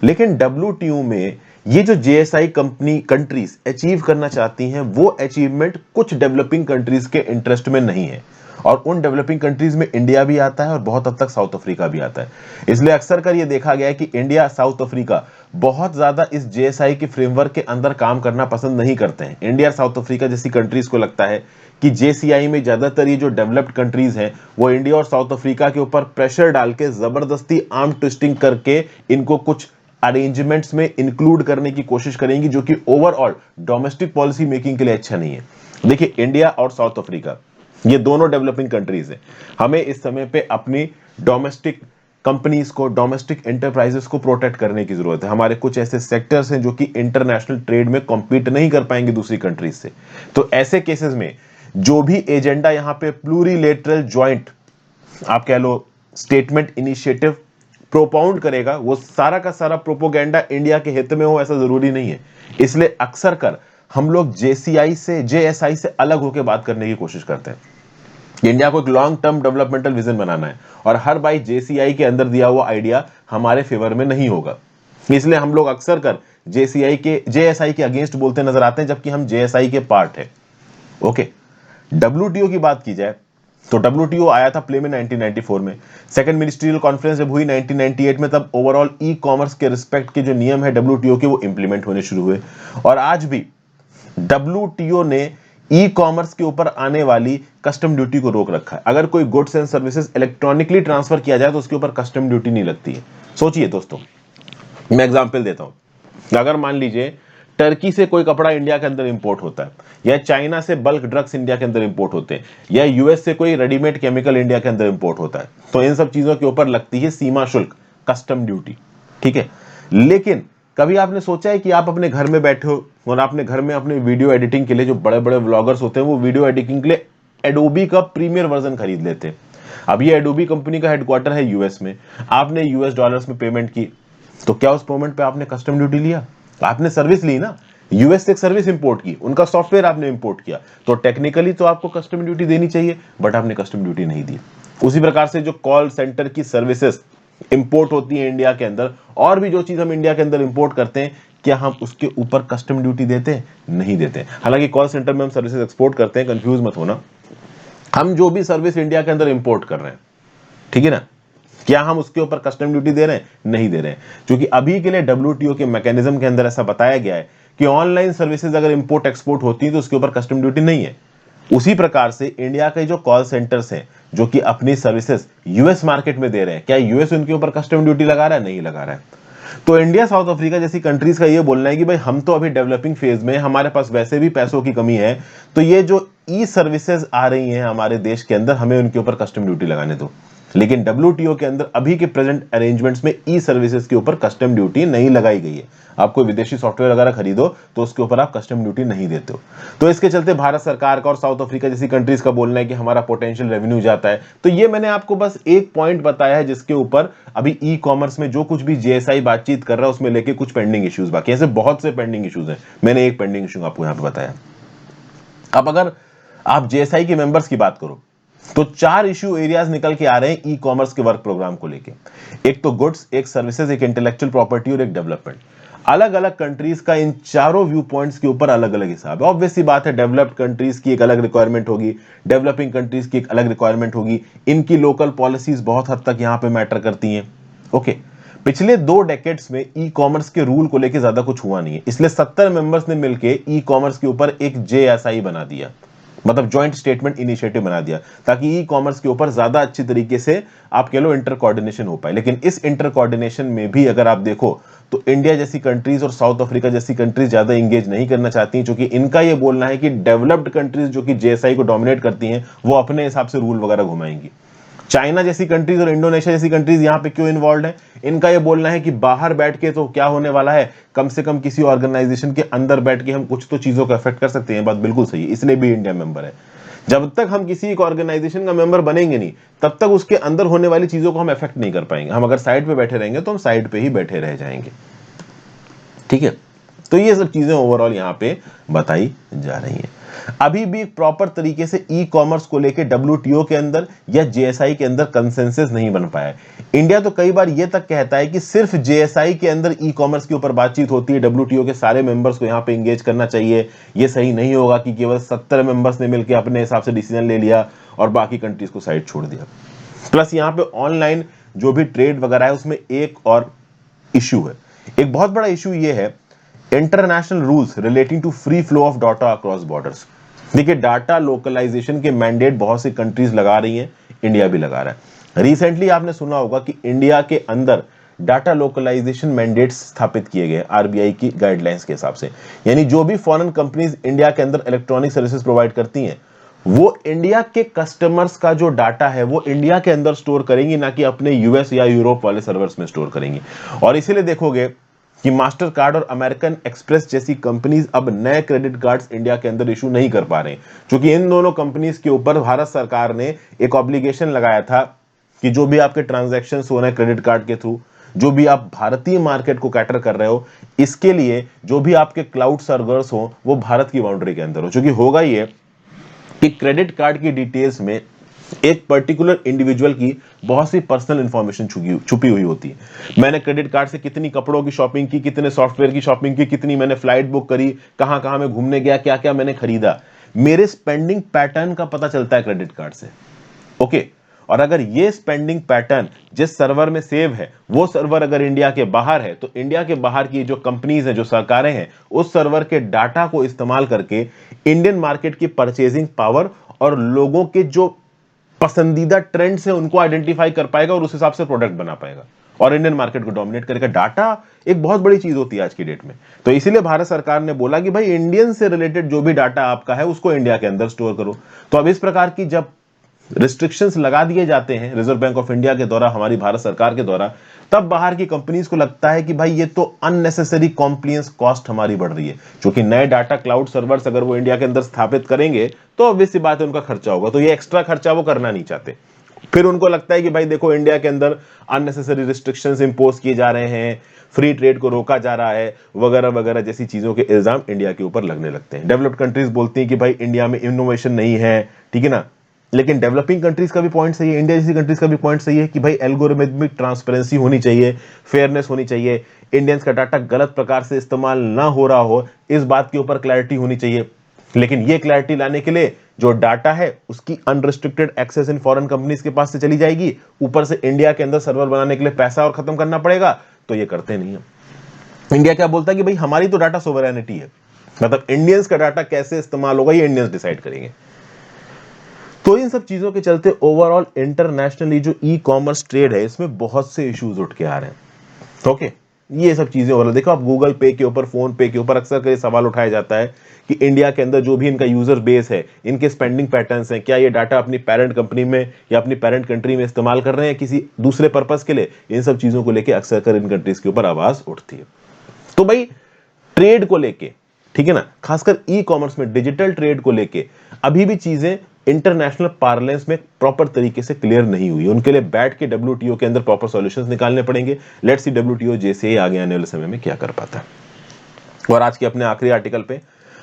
लेकिन WTO में ये जो JSI कंट्रीज अचीव करना चाहती हैं, वो अचीवमेंट कुछ डेवलपिंग कंट्रीज के इंटरेस्ट में नहीं है, और उन डेवलपिंग कंट्रीज में इंडिया भी आता है और बहुत हद तक साउथ अफ्रीका भी आता है। इसलिए अक्सर कर ये देखा गया है कि इंडिया, साउथ अफ्रीका बहुत ज्यादा इस JSI के फ्रेमवर्क के अंदर काम करना पसंद नहीं करते हैं। इंडिया और साउथ अफ्रीका जैसी कंट्रीज को लगता है कि JCI में ज्यादातर ये जो डेवलप्ड कंट्रीज हैं, वो इंडिया और साउथ अफ्रीका के ऊपर प्रेशर डाल के जबरदस्ती आर्म ट्विस्टिंग करके इनको कुछ अरेंजमेंट्स में इंक्लूड करने की कोशिश करेंगी, जो कि ओवरऑल डोमेस्टिक पॉलिसी मेकिंग के लिए अच्छा नहीं है। देखिए, इंडिया और साउथ अफ्रीका ये दोनों डेवलपिंग कंट्रीज हैं। हमें इस समय पे अपनी डोमेस्टिक कंपनीज को, डोमेस्टिक एंटरप्राइजेस को प्रोटेक्ट करने की जरूरत है। हमारे कुछ ऐसे सेक्टर्स हैं जो कि इंटरनेशनल ट्रेड में कॉम्पीट नहीं कर पाएंगे दूसरी कंट्रीज से। तो ऐसे केसेस में जो भी एजेंडा यहां पे प्लूरीलेटरल ज्वाइंट, आप कह लो, स्टेटमेंट इनिशिएटिव प्रोपाउंड करेगा, वो सारा का सारा प्रोपोगेंडा इंडिया के हित में हो ऐसा जरूरी नहीं है। इसलिए अक्सर कर हम लोग JSI से अलग होकर बात करने की कोशिश करते हैं। इंडिया को एक लॉन्ग टर्म डेवलपमेंटल विजन बनाना है, और हर बाई JCI के अंदर दिया हुआ आइडिया हमारे फेवर में नहीं होगा। इसलिए हम लोग अक्सर कर JSI के अगेंस्ट बोलते नजर आते हैं, जबकि हम JSI के पार्ट है। ओके, WTO की बात की जाए तो WTO आया था प्ले में 1994 में। सेकंड मिनिस्ट्रियल कॉन्फ्रेंस जब हुई 1998 में, तब ओवरऑल ई कॉमर्स के रिस्पेक्ट के जो नियम है WTO के, वो इंप्लीमेंट होने शुरू हुए। और आज भी WTO ने ई कॉमर्स के ऊपर आने वाली कस्टम ड्यूटी को रोक रखा है। अगर कोई goods and services electronically transfer किया जाए तो उसके ऊपर कस्टम ड्यूटी नहीं लगती है। सोचिए दोस्तों, मैं एग्जांपल देता हूं। अगर मान लीजिए टर्की से कोई कपड़ा इंडिया के अंदर इंपोर्ट होता है, या चाइना से बल्क ड्रग्स इंडिया के अंदर इंपोर्ट होते हैं, या US से कोई रेडीमेड केमिकल इंडिया के अंदर इंपोर्ट होता है, तो इन सब चीजों के ऊपर लगती है सीमा शुल्क, कस्टम ड्यूटी, ठीक है। लेकिन कभी आपने सोचा है कि आप अपने घर में बैठे हो और आपने घर में अपने वीडियो एडिटिंग के लिए, जो बड़े बड़े व्लॉगर्स होते हैं वो वीडियो एडिटिंग के लिए एडोबी का प्रीमियर वर्जन खरीद लेते हैं। अब ये एडोबी कंपनी का हेडक्वार्टर है US में, आपने US डॉलर्स में पेमेंट की, तो क्या उस पेमेंट पे आपने कस्टम ड्यूटी लिया? आपने सर्विस ली ना, US से एक सर्विस इंपोर्ट की, उनका सॉफ्टवेयर आपने इंपोर्ट किया, तो टेक्निकली तो आपको कस्टम ड्यूटी देनी चाहिए, बट आपने कस्टम ड्यूटी नहीं दी। उसी प्रकार से जो कॉल सेंटर की सर्विसेज इंपोर्ट होती है इंडिया के अंदर, और भी जो चीज हम इंडिया के अंदर इंपोर्ट करते हैं, क्या हम उसके ऊपर कस्टम ड्यूटी देते हैं? नहीं देते। हालांकि कॉल सेंटर में हम सर्विसेज एक्सपोर्ट करते हैं, कंफ्यूज मत होना। हम जो भी सर्विस इंडिया के अंदर इंपोर्ट कर रहे हैं, ठीक है ना, क्या हम उसके ऊपर कस्टम ड्यूटी दे रहे हैं? नहीं दे रहे हैं, क्योंकि अभी के लिए WTO के मैकेनिज्म के अंदर ऐसा बताया गया है कि ऑनलाइन सर्विसेज अगर इंपोर्ट एक्सपोर्ट होती है तो उसके ऊपर कस्टम ड्यूटी नहीं है। उसी प्रकार से इंडिया के जो कॉल सेंटर्स हैं जो कि अपनी सर्विसेज US मार्केट में दे रहे हैं, क्या US उनके ऊपर कस्टम ड्यूटी लगा रहा है? नहीं लगा रहा है। तो इंडिया, साउथ अफ्रीका जैसी कंट्रीज का ये बोलना है कि भाई हम तो अभी डेवलपिंग फेज में, हमारे पास वैसे भी पैसों की कमी है, तो ये जो ई सर्विसेज आ रही हैं हमारे देश के अंदर, हमें उनके ऊपर कस्टम ड्यूटी लगाने दो। लेकिन WTO के अंदर अभी के प्रेजेंट अरेंजमेंट्स में ई सर्विसेज के ऊपर कस्टम ड्यूटी नहीं लगाई गई है। आप कोई विदेशी सॉफ्टवेयर वगैरह खरीदो तो उसके ऊपर आप कस्टम ड्यूटी नहीं देते हो। तो इसके चलते भारत सरकार का और साउथ अफ्रीका जैसी कंट्रीज का बोलना है कि हमारा पोटेंशियल रेवेन्यू जाता है। तो ये मैंने आपको बस एक पॉइंट बताया है जिसके ऊपर अभी ई कॉमर्स में जो कुछ भी JSI बातचीत कर रहा है उसमें लेके कुछ पेंडिंग इश्यूज बाकी, ऐसे बहुत से पेंडिंग इश्यूज हैं। मैंने एक पेंडिंग इश्यू आपको यहां पर बताया। अब अगर आप JSI के मेंबर्स की बात करो तो 4 इश्यू एरियाज निकल के आ रहे हैं ई कॉमर्स के वर्क प्रोग्राम को लेके। एक तो गुड्स, एक सर्विसेज, एक इंटेलेक्चुअल प्रॉपर्टी और एक डेवलपमेंट। अलग अलग कंट्रीज का इन चारों व्यू पॉइंट्स के ऊपर अलग अलग हिसाब है। ऑब्वियस सी बात है, डेवलप्ड कंट्रीज की एक अलग रिक्वायरमेंट होगी, डेवलपिंग कंट्रीज की एक अलग रिक्वायरमेंट होगी, इनकी लोकल पॉलिसीज बहुत हद तक यहां पे मैटर करती हैं। ओके, पिछले 2 डेकेड्स में ई कॉमर्स के रूल को लेके ज्यादा कुछ हुआ नहीं है, इसलिए 70 मेंबर्स ने मिलकर ई कॉमर्स के ऊपर एक JSI बना दिया। मतलब ज्वाइंट स्टेटमेंट इनिशिएटिव बना दिया ताकि ई कॉमर्स के ऊपर ज्यादा अच्छी तरीके से आप कह लो इंटर कोऑर्डिनेशन हो पाए। लेकिन इस इंटर कोऑर्डिनेशन में भी अगर आप देखो तो इंडिया जैसी कंट्रीज और साउथ अफ्रीका जैसी कंट्रीज ज्यादा इंगेज नहीं करना चाहती हैं, क्योंकि इनका ये बोलना है कि डेवलप्ड कंट्रीज जो कि जेएसआई को डोमिनेट करती हैं वो अपने हिसाब से रूल वगैरह घुमाएंगी। चाइना जैसी कंट्रीज और इंडोनेशिया जैसी कंट्रीज यहाँ पे क्यों इन्वॉल्व है? इनका ये बोलना है कि बाहर बैठ के तो क्या होने वाला है, कम से कम किसी ऑर्गेनाइजेशन के अंदर बैठ के हम कुछ तो चीजों को अफेक्ट कर सकते हैं। बात बिल्कुल सही है, इसलिए भी इंडिया मेंबर है। जब तक हम किसी एक ऑर्गेनाइजेशन का मेंबर बनेंगे नहीं तब तक उसके अंदर होने वाली चीजों को हम अफेक्ट नहीं कर पाएंगे। हम अगर साइड पे बैठे रहेंगे तो हम साइड पे ही बैठे रह जाएंगे। ठीक है, तो ये सब चीजें ओवरऑल यहाँ पे बताई जा रही हैं। अभी भी प्रॉपर तरीके से ई कॉमर्स को लेके डब्ल्यूटीओ के अंदर या जेएसआई के अंदर कंसेंसस नहीं बन पाया है। इंडिया तो कई बार ये तक कहता है कि सिर्फ जेएसआई के अंदर ई कॉमर्स के ऊपर बातचीत होती है, डब्ल्यूटीओ के सारे मेंबर्स को यहाँ पे इंगेज करना चाहिए। ये सही नहीं होगा कि केवल 70 मेंबर्स ने मिलकर अपने हिसाब से डिसीजन ले लिया और बाकी कंट्रीज को साइड छोड़ दिया। प्लस यहाँ पे ऑनलाइन जो भी ट्रेड वगैरह है उसमें एक और इशू है, एक बहुत बड़ा इशू ये है international rules relating to free flow of data across borders. देखिए, डाटा लोकलाइजेशन के मैंडेट बहुत सी कंट्रीज लगा रही हैं, इंडिया भी लगा रहा है। रिसेंटली आपने सुना होगा कि इंडिया के अंदर डाटा लोकलाइजेशन मैंडेट्स स्थापित किए गए आरबीआई की गाइडलाइंस के हिसाब से। यानी जो भी फॉरेन कंपनीज इंडिया के अंदर इलेक्ट्रॉनिक सर्विसेज प्रोवाइड करती हैं वो इंडिया के कस्टमर्स का जो डाटा है वो इंडिया के अंदर स्टोर करेंगी, ना कि अपने यूएस या यूरोप वाले सर्वर्स में स्टोर करेंगी। और इसीलिए देखोगे कि मास्टर कार्ड और अमेरिकन एक्सप्रेस जैसी कंपनीज अब नए क्रेडिट कार्ड्स इंडिया के अंदर इशू नहीं कर पा रहे हैं, क्योंकि इन दोनों कंपनीज के ऊपर भारत सरकार ने एक ऑब्लिगेशन लगाया था कि जो भी आपके ट्रांजैक्शंस हो रहे हैं क्रेडिट कार्ड के थ्रू, जो भी आप भारतीय मार्केट को कैटर कर रहे हो, इसके लिए जो भी आपके क्लाउड सर्वर्स हो वो भारत की बाउंड्री के अंदर हो। क्योंकि होगा ये कि क्रेडिट कार्ड की डिटेल्स में एक पर्टिकुलर इंडिविजुअल की बहुत सी पर्सनल इंफॉर्मेशन छुपी हुई होती है। मैंने क्रेडिट कार्ड से कितनी कपड़ों की शॉपिंग की, कितने सॉफ्टवेयर की शॉपिंग की, कितनी मैंने फ्लाइट बुक करी, कहां कहां मैं घूमने गया, क्या क्या मैंने खरीदा, मेरे स्पेंडिंग पैटर्न का पता चलता है क्रेडिट कार्ड से। ओके, और अगर ये स्पेंडिंग पैटर्न जिस सर्वर में सेव है वो सर्वर अगर इंडिया के बाहर है तो इंडिया के बाहर की जो कंपनीज हैं, जो सरकारें हैं, उस सर्वर के डाटा को इस्तेमाल करके इंडियन मार्केट की परचेजिंग पावर और लोगों के जो पसंदीदा ट्रेंड से उनको आइडेंटिफाई कर पाएगा और उस हिसाब से प्रोडक्ट बना पाएगा और इंडियन मार्केट को डोमिनेट करेगा। डाटा एक बहुत बड़ी चीज होती है आज की डेट में। तो इसीलिए भारत सरकार ने बोला कि भाई इंडियन से रिलेटेड जो भी डाटा आपका है उसको इंडिया के अंदर स्टोर करो। तो अब इस प्रकार की जब रिस्ट्रिक्शंस लगा दिए जाते हैं रिजर्व बैंक ऑफ इंडिया के द्वारा, हमारी भारत सरकार के द्वारा, तब बाहर की कंपनीज को लगता है कि भाई ये तो अननेसेसरी कॉम्प्लियंस कॉस्ट हमारी बढ़ रही है। क्योंकि नए डाटा क्लाउड सर्वर्स अगर वो इंडिया के अंदर स्थापित करेंगे तो ऑब्वियस सी बात है उनका खर्चा होगा, तो ये एक्स्ट्रा खर्चा वो करना नहीं चाहते। फिर उनको लगता है कि भाई देखो इंडिया के अंदर अननेसेसरी रिस्ट्रिक्शंस इंपोज किए जा रहे हैं, फ्री ट्रेड को रोका जा रहा है, वगैरह वगैरह जैसी चीजों के इल्जाम इंडिया के ऊपर लगने लगते हैं। डेवलप्ड कंट्रीज बोलती हैं कि भाई इंडिया में इनोवेशन नहीं है, ठीक है ना। लेकिन डेवलपिंग कंट्रीज का भी पॉइंट सही है, इंडिया जैसी कंट्रीज का भी पॉइंट सही है कि भाई एल्गोरिथमिक ट्रांसपेरेंसी होनी चाहिए, फेयरनेस होनी चाहिए, इंडियंस का डाटा गलत प्रकार से इस्तेमाल ना हो रहा हो, इस बात के ऊपर क्लैरिटी होनी चाहिए। लेकिन ये क्लैरिटी लाने के लिए जो डाटा है उसकी unrestricted access in foreign companies के पास से चली जाएगी, ऊपर से इंडिया के अंदर सर्वर बनाने के लिए पैसा और खत्म करना पड़ेगा, तो ये करते नहीं है। इंडिया क्या बोलता है कि भाई हमारी तो डाटा सोवरेनिटी है, मतलब इंडियंस का डाटा कैसे इस्तेमाल होगा ये इंडियंस डिसाइड करेंगे। तो इन सब चीजों के चलते ओवरऑल इंटरनेशनली जो ई कॉमर्स ट्रेड है इसमें बहुत से इश्यूज उठ के आ रहे हैं। ओके, ये सब चीजें ओवरऑल देखो, आप गूगल पे के ऊपर, फोन पे के ऊपर अक्सर कई सवाल उठाया जाता है कि इंडिया के अंदर जो भी इनका यूजर बेस है, इनके स्पेंडिंग पैटर्न्स हैं, क्या ये डाटा अपनी पेरेंट कंपनी में या अपनी पेरेंट कंट्री में इस्तेमाल कर रहे हैं किसी दूसरे पर्पस के लिए। इन सब चीजों को लेकर अक्सर कर इन कंट्रीज के ऊपर आवाज उठती है। तो भाई ट्रेड को लेके, ठीक है ना, खासकर ई कॉमर्स में डिजिटल ट्रेड को लेके अभी भी चीजें इंटरनेशनल पार्लेंस में प्रॉपर तरीके से क्लियर नहीं हुई। उनके लिए बैठ के डब्ल्यूटीओ के अंदर प्रॉपर सॉल्यूशंस निकालने पड़ेंगे। लेट्स सी डब्ल्यूटीओ जैसे आगे आने वाले समय में क्या कर पाता है। और आज के अपने आखिरी आर्टिकल पे,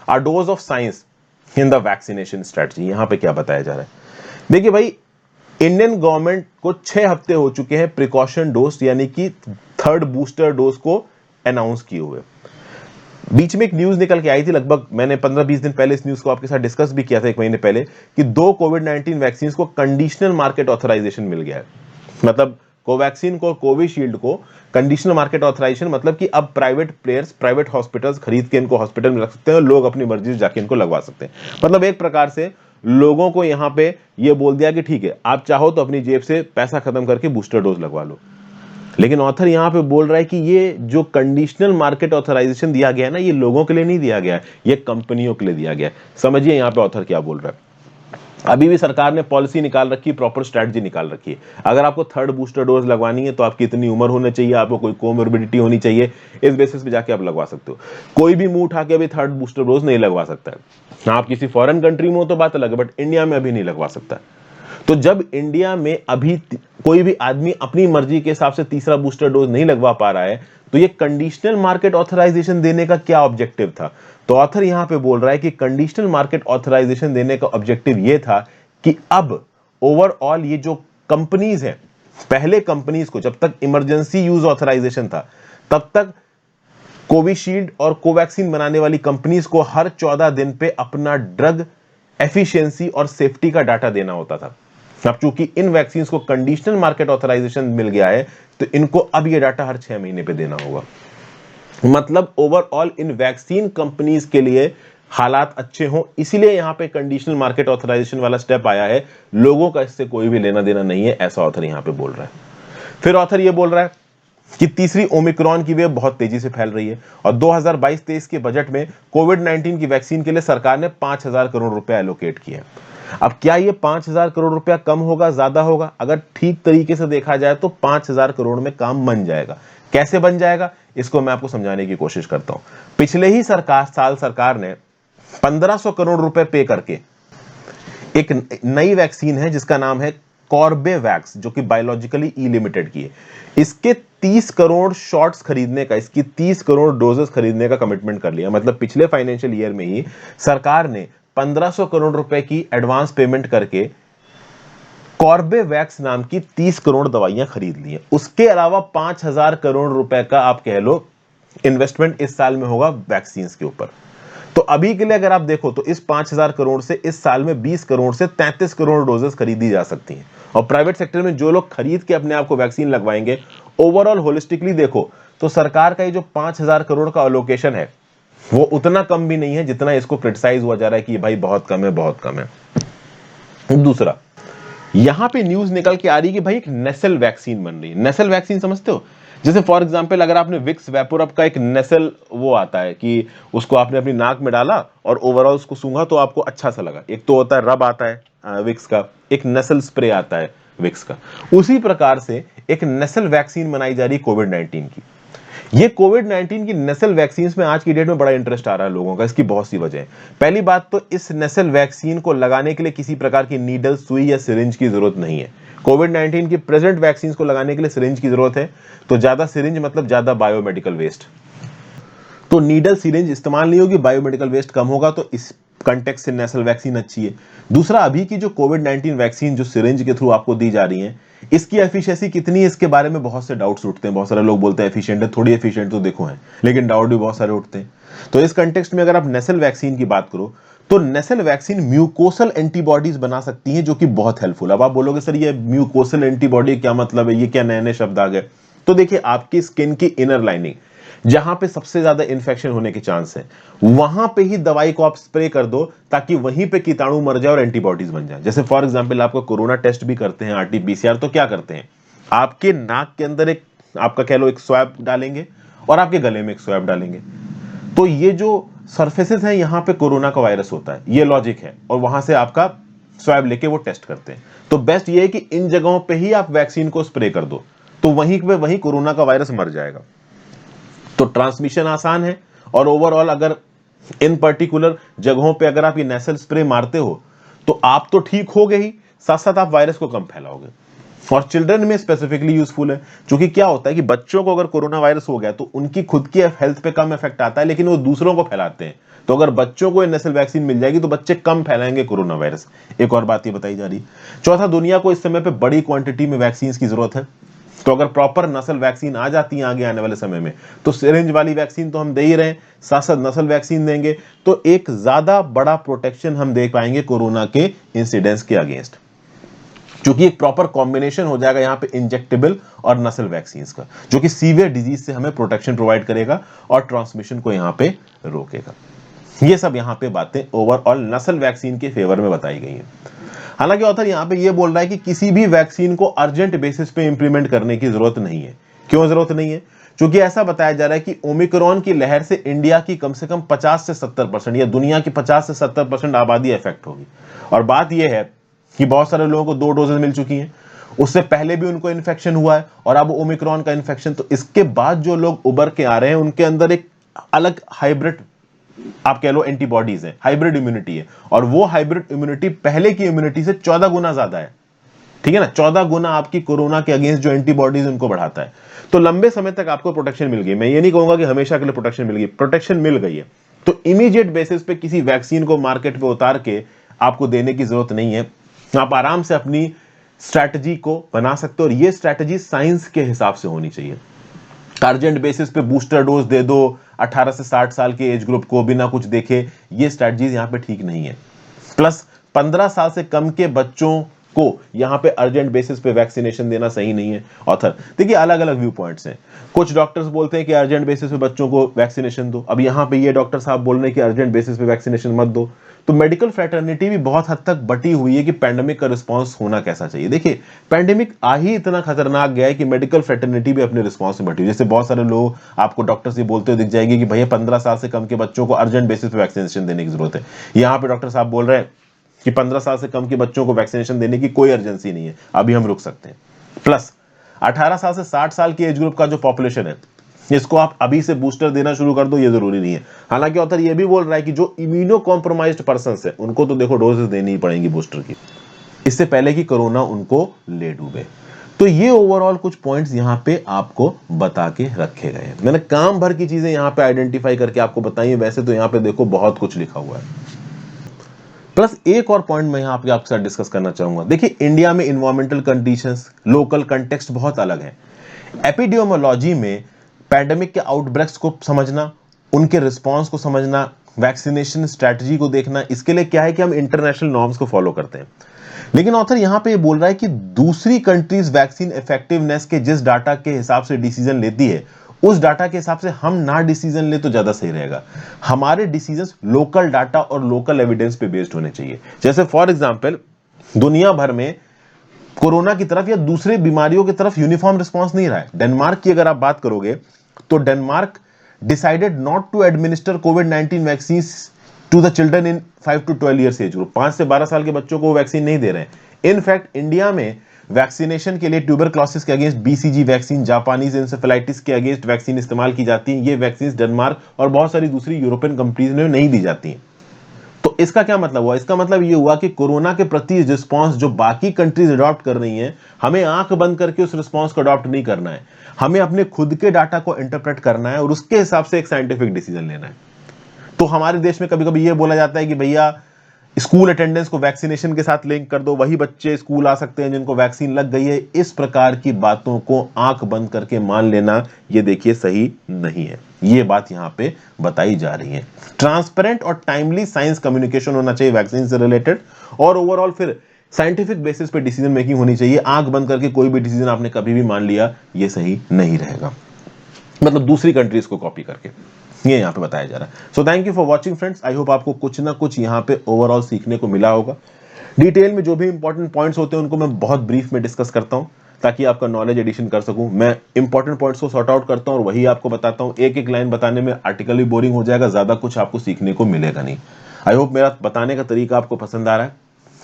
a dose of science in the vaccination strategy, यहां पे क्या बताया जा रहा है। देखिए भाई, इंडियन गवर्नमेंट को 6 हफ्ते हो चुके हैं प्रिकॉशन डोज यानी कि थर्ड बूस्टर डोज को अनाउंस किए हुए। बीच में एक न्यूज निकल के आई थी, लगभग मैंने 15-20 दिन पहले इस न्यूज को आपके साथ डिस्कस भी किया था, 1 महीने पहले, कि 2 कोविड-19 वैक्सीन को कंडीशनल मार्केट ऑथराइजेशन मिल गया है। मतलब कोवैक्सीन को, कोविशील्ड को कंडीशनल मार्केट ऑथराइजेशन, मतलब कि अब प्राइवेट प्लेयर्स, प्राइवेट हॉस्पिटल्स खरीद के इनको हॉस्पिटल में रख सकते हैं और लोग अपनी मर्जी से जाके इनको लगवा सकते हैं। मतलब एक प्रकार से लोगों को यहां पे ये बोल दिया कि ठीक है, आप चाहो तो अपनी जेब से पैसा खत्म करके बूस्टर डोज लगवा लो। लेकिन ऑथर यहां पे बोल रहा है कि ये जो कंडीशनल मार्केट ऑथराइजेशन दिया गया है ना, ये लोगों के लिए नहीं दिया गया है, ये कंपनियों के लिए दिया गया है। समझिए यहां पे ऑथर क्या बोल रहा है। अभी भी सरकार ने पॉलिसी निकाल रखी है, प्रॉपर स्ट्रैटेजी निकाल रखी है। अगर आपको थर्ड बूस्टर डोज लगवानी है तो आपकी इतनी उम्र होनी चाहिए, आपको कोई कोमोर्बिडिटी होनी चाहिए, इस बेसिस पे जाके आप लगवा सकते हो। कोई भी मुंह उठा के अभी थर्ड बूस्टर डोज नहीं लगवा सकता है। आप किसी फॉरेन कंट्री में हो तो बात अलग है, बट इंडिया में अभी नहीं लगवा सकता। तो जब इंडिया में अभी कोई भी आदमी अपनी मर्जी के हिसाब से तीसरा बूस्टर डोज नहीं लगवा पा रहा है, तो ये कंडीशनल मार्केट ऑथराइजेशन देने का क्या ऑब्जेक्टिव था? तो ऑथर यहां पे बोल रहा है कि कंडीशनल मार्केट ऑथराइजेशन देने का ऑब्जेक्टिव ये था कि अब ओवरऑल ये जो कंपनीज है, पहले कंपनीज को जब तक इमरजेंसी यूज ऑथराइजेशन था तब तक कोविशील्ड और कोवैक्सीन बनाने वाली कंपनीज को हर 14 दिन पे अपना ड्रग एफिशिएंसी और सेफ्टी का डाटा देना होता था। अब चूंकि इन वैक्सीन को कंडीशनल मार्केट ऑथराइजेशन मिल गया है, तो इनको अब ये डाटा हर 6 महीने पे देना होगा। मतलब ओवरऑल इन वैक्सीन कंपनीज के लिए हालात अच्छे हों, इसीलिए यहां पे कंडीशनल मार्केट ऑथराइजेशन वाला स्टेप आया है। लोगों का इससे कोई भी लेना देना नहीं है, ऐसा ऑथर यहां पे बोल रहा है। फिर ऑथर ये बोल रहा है कि तीसरी ओमिक्रॉन की वेव बहुत तेजी से फैल रही है और 2022-23 के बजट में कोविड-19 की वैक्सीन के लिए सरकार ने 5,000 करोड़ रुपए एलोकेट किए। अब क्या ये 5,000 करोड़ रुपया कम होगा, ज्यादा होगा? अगर ठीक तरीके से देखा जाए तो 5,000 करोड़ में काम बन जाएगा। कैसे बन जाएगा, इसको मैं आपको समझाने की कोशिश करता हूं। पिछले ही साल सरकार ने 1,500 करोड़ रुपए पे करके एक नई वैक्सीन है जिसका नाम है कॉर्बेवैक्स, जो कि बायोलॉजिकली ई लिमिटेड की है। इसके 30 करोड़ शॉट्स खरीदने का, इसकी 30 करोड़ डोजेस खरीदने का कमिटमेंट कर लिया। मतलब पिछले फाइनेंशियल ईयर में ही सरकार ने 1,500 करोड़ रुपए की एडवांस पेमेंट करके कॉर्बेवैक्स नाम की 30 करोड़ दवाइयां खरीद ली हैं। उसके अलावा 5,000 करोड़ रुपए का आप कह लो इन्वेस्टमेंट इस साल में होगा वैक्सीन के ऊपर। तो अभी के लिए अगर आप देखो तो इस 5,000 करोड़ से इस साल में 20 करोड़ से 33 करोड़ डोजेस खरीदी जा सकती हैं। और प्राइवेट सेक्टर में जो लोग खरीद के अपने आप को वैक्सीन लगवाएंगे, ओवरऑल होलिस्टिकली देखो तो सरकार का ये जो 5,000 करोड़ का अलोकेशन है वो उतना कम भी नहीं है जितना इसको क्रिटिसाइज हुआ जा रहा है कि भाई बहुत कम है, बहुत कम है। दूसरा, यहां पे न्यूज निकल के आ रही है कि भाई एक नेसल वैक्सीन बन रही है। नेसल वैक्सीन समझते हो? जैसे फॉर एग्जांपल अगर आपने विक्स वैपोरब का एक नेसल वो आता है कि उसको आपने अपनी नाक में डाला और ओवरऑल उसको सूंघा तो आपको अच्छा सा लगा। एक तो होता है रब आता है विक्स का, एक नेसल स्प्रे आता है विक्स का। उसी प्रकार से एक नेसल वैक्सीन बनाई जा रही है कोविड-19 की। ये कोविड-19 की नेसल वैक्सीन में आज की डेट में बड़ा इंटरेस्ट आ रहा है लोगों का। इसकी बहुत सी वजह है। पहली बात तो इस नेसल वैक्सीन को लगाने के लिए किसी प्रकार की नीडल, सुई या सिरिंज की जरूरत नहीं है। कोविड-19 की प्रेजेंट वैक्सीन को लगाने के लिए सिरिंज की जरूरत है, तो ज्यादा सिरिंज मतलब ज्यादा बायोमेडिकल वेस्ट। तो नीडल सिरिंज इस्तेमाल नहीं होगी, बायोमेडिकल वेस्ट कम होगा, तो इस कंटेक्स्ट से नेसल वैक्सीन अच्छी है। दूसरा, अभी की जो कोविड-19 वैक्सीन जो सिरिंज के थ्रू आपको दी जा रही है, इसकी एफिशिएंसी कितनी है इसके बारे में बहुत से डाउट्स उठते हैं। बहुत सारे लोग बोलते हैं एफिशिएंट है, थोड़ी एफिशिएंट तो देखो है, लेकिन डाउट भी बहुत सारे उठते हैं। तो इस कंटेक्स्ट में अगर आप नेसल वैक्सीन की बात करो तो नेसल वैक्सीन म्यूकोसल एंटीबॉडीज बना सकती है, जो कि बहुत हेल्पफुल। अब आप बोलोगे सर ये म्यूकोसल एंटीबॉडी क्या मतलब है, ये क्या नए नए शब्द आ गए? तो देखिए, आपकी स्किन की इनर लाइनिंग जहां पे सबसे ज्यादा इंफेक्शन होने के चांस है, वहां पे ही दवाई को आप स्प्रे कर दो ताकि वहीं पे कीटाणु मर जाए और एंटीबॉडीज बन जाए। जैसे फॉर एग्जांपल आपका कोरोना टेस्ट भी करते हैं आरटी-पीसीआर, तो क्या करते हैं, आपके नाक के अंदर एक आपका कह लो एक स्वैब डालेंगे और आपके गले में एक स्वैब डालेंगे। तो ये जो सर्फेसेस हैं यहां पे कोरोना का वायरस होता है, ये लॉजिक है, और वहां से आपका स्वैब लेके वो टेस्ट करते हैं। तो बेस्ट ये है कि इन जगहों पे ही आप वैक्सीन को स्प्रे कर दो, तो वहीं पे वहीं कोरोना का वायरस मर जाएगा। तो ट्रांसमिशन आसान है, और ओवरऑल अगर इन पर्टिकुलर जगहों पे अगर आप ये नेसल स्प्रे मारते हो तो आप तो ठीक हो गए ही, साथ साथ आप वायरस को कम फैलाओगे। और चिल्ड्रन में स्पेसिफिकली यूजफुल है, क्योंकि क्या होता है कि बच्चों को अगर कोरोना वायरस हो गया तो उनकी खुद की हेल्थ पे कम इफेक्ट आता है, लेकिन वो दूसरों को फैलाते हैं। तो अगर बच्चों को नेसल वैक्सीन मिल जाएगी तो बच्चे कम फैलाएंगे कोरोना वायरस। एक और बात ये बताई जा रही। चौथा, दुनिया को इस समय पे बड़ी क्वांटिटी में वैक्सीन की जरूरत है। तो अगर प्रॉपर नस्ल वैक्सीन आ जाती है आगे आने वाले समय में, तो सिरिंज वाली वैक्सीन तो हम दे ही रहे हैं, साथ साथ नस्ल वैक्सीन देंगे, तो एक ज्यादा बड़ा प्रोटेक्शन हम दे पाएंगे कोरोना के इंसिडेंस के अगेंस्ट, क्योंकि एक प्रॉपर कॉम्बिनेशन हो जाएगा यहां पे इंजेक्टेबल और नस्ल वैक्सीन का, जो कि सीवियर डिजीज से हमें प्रोटेक्शन प्रोवाइड करेगा और ट्रांसमिशन को यहां पे रोकेगा। ये सब यहाँ पे बातें ओवरऑल नस्ल वैक्सीन के फेवर में बताई गई हैं। हालांकि ऑथर यहाँ पे ये बोल रहा है कि किसी भी वैक्सीन को अर्जेंट बेसिस पे इंप्लीमेंट करने की जरूरत नहीं है। क्यों जरूरत नहीं है? क्योंकि ऐसा बताया जा रहा है कि ओमिक्रॉन की लहर से इंडिया की कम से कम 50 से 70% या दुनिया की 50 से 70% आबादी इफेक्ट होगी। और बात यह है कि बहुत सारे लोगों को 2 डोजेज मिल चुकी हैं, उससे पहले भी उनको इन्फेक्शन हुआ है और अब ओमिक्रॉन का इन्फेक्शन, तो इसके बाद जो लोग उभर के आ रहे हैं उनके अंदर एक अलग हाइब्रिड, आप कह लो एंटीबॉडीज है, हाइब्रिड इम्यूनिटी है, और वो हाइब्रिड इम्यूनिटी पहले की इम्यूनिटी से 14 गुना ज्यादा है। ठीक है ना, 14 गुना आपकी कोरोना के अगेंस्ट जो एंटीबॉडीज उनको बढ़ाता है। तो लंबे समय तक आपको प्रोटेक्शन मिल गई। मैं ये नहीं कहूंगा कि हमेशा के लिए प्रोटेक्शन मिल गई, प्रोटेक्शन मिल गई है। तो इमीडिएट बेसिस पे किसी वैक्सीन को मार्केट पे उतार के आपको देने की जरूरत नहीं है। आप आराम से अपनी स्ट्रैटेजी को बना सकते हो, और ये स्ट्रैटेजी साइंस के हिसाब से होनी चाहिए। अर्जेंट बेसिस पे बूस्टर डोज दे दो 18 से 60 साल के एज ग्रुप को बिना कुछ देखे, ये स्ट्रैटेजीज यहां पे ठीक नहीं है। प्लस 15 साल से कम के बच्चों को यहां पे अर्जेंट बेसिस पे वैक्सीनेशन देना सही नहीं है। ऑथर देखिए, अलग अलग व्यू पॉइंट्स हैं। कुछ डॉक्टर्स बोलते हैं कि अर्जेंट बेसिस पे बच्चों को वैक्सीनेशन दो, अब यहां पे ये डॉक्टर साहब बोल रहे हैं कि अर्जेंट बेसिस पे वैक्सीनेशन मत दो। तो मेडिकल फ्रेटर्निटी भी बहुत हद तक बटी हुई है कि पैंडेमिक का रिस्पांस होना कैसा चाहिए। देखिए, पैंडेमिक आ ही इतना खतरनाक गया है कि मेडिकल फ्रेटर्निटी भी अपने रिस्पांस में बटी हुई है। जैसे बहुत सारे लोग आपको डॉक्टर्स ये बोलते हुए दिख जाएंगे कि भैया 15 साल से कम के बच्चों को अर्जेंट बेसिस पे वैक्सीनेशन देने की जरूरत है। यहां पे डॉक्टर साहब बोल रहे हैं कि 15 साल से कम के बच्चों को वैक्सीनेशन देने की कोई अर्जेंसी नहीं है, अभी हम रुक सकते हैं। प्लस 18 साल से 60 साल के एज ग्रुप का जो पॉपुलेशन है, इसको आप अभी से बूस्टर देना शुरू कर दो, ये जरूरी नहीं है। हालांकि ऑथर ये भी बोल रहा है कि जो इम्यूनो कॉम्प्रोमाइज्ड पर्संस है उनको तो देखो डोजेस देनी ही पड़ेंगी बूस्टर की, इससे पहले कि कोरोना उनको ले डूबे। तो ये ओवरऑल कुछ पॉइंट्स यहां पे आपको बता के रखे गए हैं। मैंने काम भर की चीजें यहां पे आइडेंटिफाई करके आपको बताई है। वैसे तो यहां पे देखो बहुत कुछ लिखा हुआ है। प्लस एक और पॉइंट मैं यहां पे आपके साथ डिस्कस करना चाहूंगा। देखिए, इंडिया में इन्वायरमेंटल कंडीशंस, लोकल कंटेक्स्ट बहुत अलग है। एपिडेमियोलॉजी में पैंडेमिक के आउटब्रेक्स को समझना, उनके रिस्पांस को समझना, वैक्सीनेशन स्ट्रैटेजी को देखना, इसके लिए क्या है कि हम इंटरनेशनल नॉर्म्स को फॉलो करते हैं। लेकिन ऑथर यहां पे ये बोल रहा है कि दूसरी कंट्रीज वैक्सीन इफेक्टिवनेस के जिस डाटा के हिसाब से डिसीजन लेती है, उस डाटा के हिसाब से हम ना डिसीजन ले तो ज्यादा सही रहेगा। हमारे डिसीजंस लोकल डाटा और लोकल एविडेंस पे बेस्ड होने चाहिए। जैसे फॉर एग्जांपल, दुनिया भर में कोरोना की तरफ या दूसरे बीमारियों की तरफ यूनिफॉर्म रिस्पांस नहीं रहा है। डेनमार्क की अगर आप बात करोगे तो Denmark decided not to administer कोविड-19 vaccine to the children in 5 to 12 years age group. 5 से 12 साल के बच्चों को वैक्सीन नहीं दे रहे हैं। इनफैक्ट इंडिया में वैक्सीनेशन के लिए ट्यूबरक्लोसिस के against BCG vaccine, Japanese encephalitis के अगेंस्ट वैक्सीन इस्तेमाल की जाती है। ये वैक्सीन डेनमार्क और बहुत सारी दूसरी यूरोपियन कंट्रीज में नहीं दी जाती हैं। तो इसका क्या मतलब हुआ? इसका मतलब ये हुआ कि कोरोना के प्रति रिस्पांस जो बाकी कंट्रीज अडॉप्ट कर रही हैं, हमें आंख बंद करके उस रिस्पांस को अडॉप्ट नहीं करना है। हमें अपने खुद के डाटा को इंटरप्रेट करना है और उसके हिसाब से एक साइंटिफिक डिसीजन लेना है। तो हमारे देश में कभी कभी ये बोला जाता है कि भैया स्कूल अटेंडेंस को वैक्सीनेशन के साथ लिंक कर दो, वही बच्चे स्कूल आ सकते हैं जिनको वैक्सीन लग गई है। इस प्रकार की बातों को आंख बंद करके मान लेना, ये देखिए सही नहीं है। ये बात यहां पे बताई जा रही है। ट्रांसपेरेंट और टाइमली साइंस कम्युनिकेशन होना चाहिए वैक्सीन से रिलेटेड, और ओवरऑल फिर साइंटिफिक बेसिस पे डिसीजन मेकिंग होनी चाहिए। आंख बंद करके कोई भी डिसीजन आपने कभी भी मान लिया, ये सही नहीं रहेगा। मतलब दूसरी कंट्रीज को कॉपी करके, ये यहाँ पे बताया जा रहा है। So thank you for watching friends. I hope आपको कुछ ना कुछ यहाँ पे ओवरऑल सीखने को मिला होगा। डिटेल में जो भी इंपॉर्टेंट पॉइंट्स होते हैं उनको मैं बहुत ब्रीफ में डिस्कस करता हूँ ताकि आपका नॉलेज एडिशन कर सकूं। मैं इंपॉर्टेंट पॉइंट्स को सॉर्ट आउट करता हूं और वही आपको बताता हूं। एक एक लाइन बताने में आर्टिकल भी बोरिंग हो जाएगा, ज्यादा कुछ आपको सीखने को मिलेगा नहीं। आई होप मेरा बताने का तरीका आपको पसंद आ रहा है।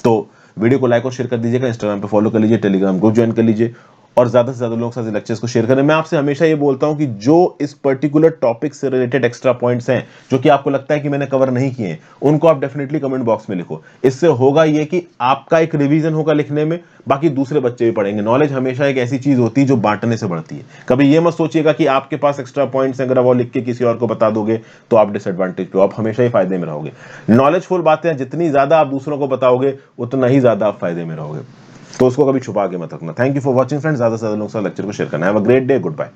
तो वीडियो को लाइक और शेयर कर दीजिएगा, इंस्टाग्राम पे फॉलो कर लीजिए, टेलीग्राम ग्रुप ज्वाइन कर लीजिए और ज्यादा से ज्यादा लोगों के साथ लेक्चर्स को शेयर करें। मैं आपसे हमेशा ये बोलता हूं कि जो इस पर्टिकुलर टॉपिक से रिलेटेड एक्स्ट्रा पॉइंट्स हैं जो कि आपको लगता है कि मैंने कवर नहीं किए, उनको आप डेफिनेटली कमेंट बॉक्स में लिखो। इससे होगा ये कि आपका एक रिवीजन होगा लिखने में, बाकी दूसरे बच्चे भी पढ़ेंगे। नॉलेज हमेशा एक ऐसी चीज होती है जो बांटने से बढ़ती है। कभी ये मत सोचिएगा कि आपके पास एक्स्ट्रा पॉइंट्स हैं, अगर वो लिख के किसी और को बता दोगे तो आप डिसएडवांटेज पे हो। आप हमेशा ही फायदे में रहोगे। नॉलेजफुल बातें जितनी ज्यादा आप दूसरों को बताओगे उतना ही ज्यादा आप फायदे में रहोगे। तो उसको कभी छुपा के मत रखना। Thank you for watching friends. ज्यादा से ज्यादा लोगों के साथ लेक्चर को शेयर करना। Have a great day, good bye.